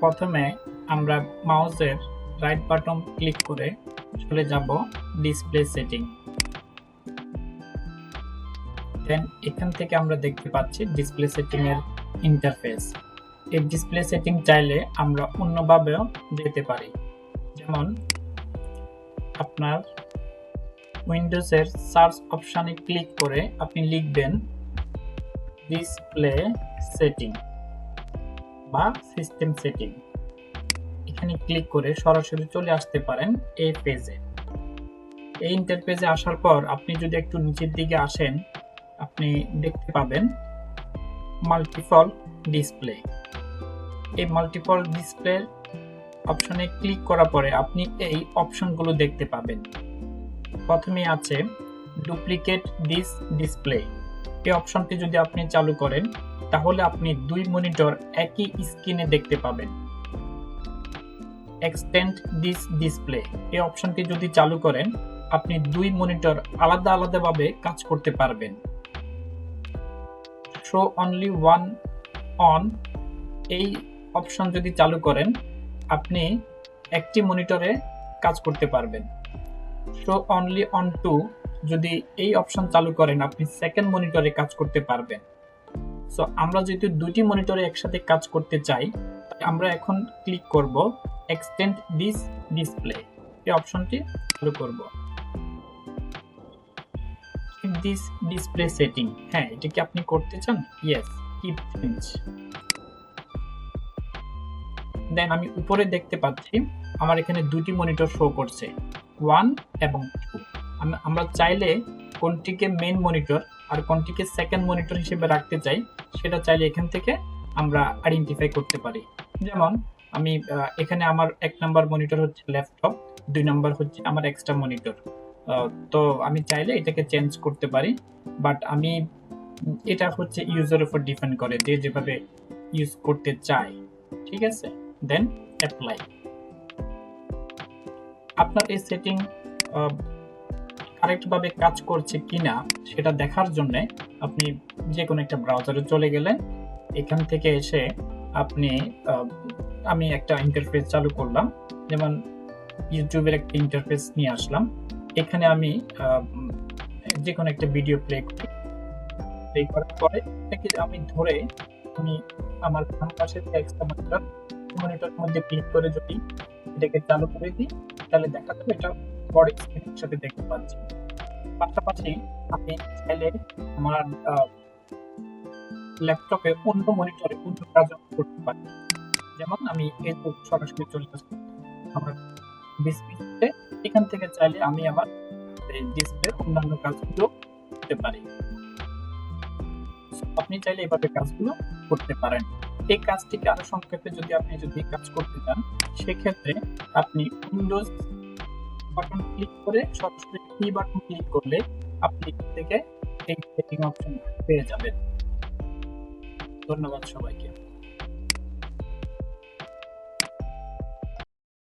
প্রথমে আমরা মাউসের রাইট বাটন ক্লিক করে চলে যাব ডিসপ্লে সেটিং। দেন এখান থেকে আমরা দেখতে পাচ্ছি ডিসপ্লে সেটিং এর ইন্টারফেস। এই ডিসপ্লে সেটিং চাইলে আমরা অন্যভাবেও যেতে পারি, যেমন আপনার উইন্ডোজের সার্চ অপশনে ক্লিক করে আপনি লিখবেন ডিসপ্লে সেটিং বা সিস্টেম সেটিং। এখানে ক্লিক করে সরাসরি চলে আসতে পারেন এই পেজে। এই ইন্টারফেসে আসার পর আপনি যদি একটু নিচের দিকে আসেন, আপনি দেখতে পাবেন মাল্টিপল ডিসপ্লে। এই মাল্টিপল ডিসপ্লে অপশনে ক্লিক করার পরে আপনি এই অপশনগুলো দেখতে পাবেন। প্রথমে আছে ডুপ্লিকেট দিস ডিসপ্লে। এই অপশনটি যদি আপনি চালু করেন তাহলে আপনি দুই মনিটর একই স্ক্রিনে দেখতে পাবেন। এক্সটেন্ড দিস ডিসপ্লে, এই অপশনটি যদি চালু করেন আপনি দুই মনিটর আলাদা আলাদাভাবে কাজ করতে পারবেন। শো অনলি ওয়ান অন, এই অপশন যদি চালু করেন আপনি একটি মনিটরে কাজ করতে পারবেন। শো অনলি অন টু, যদি এই অপশন চালু করেন আপনি সেকেন্ড মনিটরে কাজ করতে পারবেন। সো আমরা যেহেতু দুটি মনিটরে একসাথে কাজ করতে চাই, আমরা এখন ক্লিক করব এক্সটেন্ড দিস ডিসপ্লে, এই অপশনটি চালু করব। দিস ডিসপ্লে সেটিং, হ্যাঁ এটা কি আপনি করতে চান? Yes, keep change. দেন আমি উপরে দেখতে পাচ্ছি আমার এখানে দুটি মনিটর শো করছে, 1 এবং 2। আমরা চাইলে কোনটিকে মেইন মনিটর আর কোনটিকে সেকেন্ড মনিটর হিসেবে রাখতে চাই সেটা চাইলে এখান থেকে আমরা আইডেন্টিফাই করতে পারি। যেমন আমি এখানে আমার 1 নাম্বার মনিটর হচ্ছে ল্যাপটপ, 2 নাম্বার হচ্ছে আমার এক্সট্রা মনিটর। তো আমি চাইলে এটাকে চেঞ্জ করতে পারি, বাট আমি এটা হচ্ছে ইউজার উপর ডিপেন্ড করে, যে যেভাবে ইউজ করতে চায়। ঠিক আছে, দেন অ্যাপ্লাই। আপনার এই সেটিং কারেক্ট ভাবে কাজ করছে কিনা সেটা দেখার জন্য আপনি যে কোনো একটা ব্রাউজারে চলে গেলে এখান থেকে এসে আপনি আমি একটা ইন্টারফেস চালু করলাম, যেমন ইউটিউবের একটা ইন্টারফেস নিয়ে আসলাম। এখানে আমি যে কোনো একটা ভিডিও প্লে করার পরে এটাকে আমি ধরে আমি আমার বাম পাশে এক্সট্রা মনিটরের মধ্যে ক্লিক করে যদি এটাকে চালু করে দিই তাহলে দেখা যাবে এটা বড় স্ক্রিনের সাথে দেখতে পাচ্ছি। পাশাপাশি আমি চাইলে আমার ল্যাপটপে অন্য মনিটরে অন্য কাজ করতে পারি। যেমন আমি এই সরাসরি চলে আসছি আমার ডিসপ্লেতে, এখান থেকে চাইলে আমি আমার ডিসপ্লের অন্যান্য কাজগুলো করতে পারি। আপনি চাইলে এভাবে কাজগুলো করতে পারেন। এই কাজটিকে আরো সংক্ষেপে যদি কাজ করতে চান সেক্ষেত্রে আপনি উইন্ডোজ বাটন ক্লিক করে সরাসরি কি বাটন ক্লিক করলে আপনি এখান থেকে এই সেটিং অপশন পেয়ে যাবেন। ধন্যবাদ সবাইকে।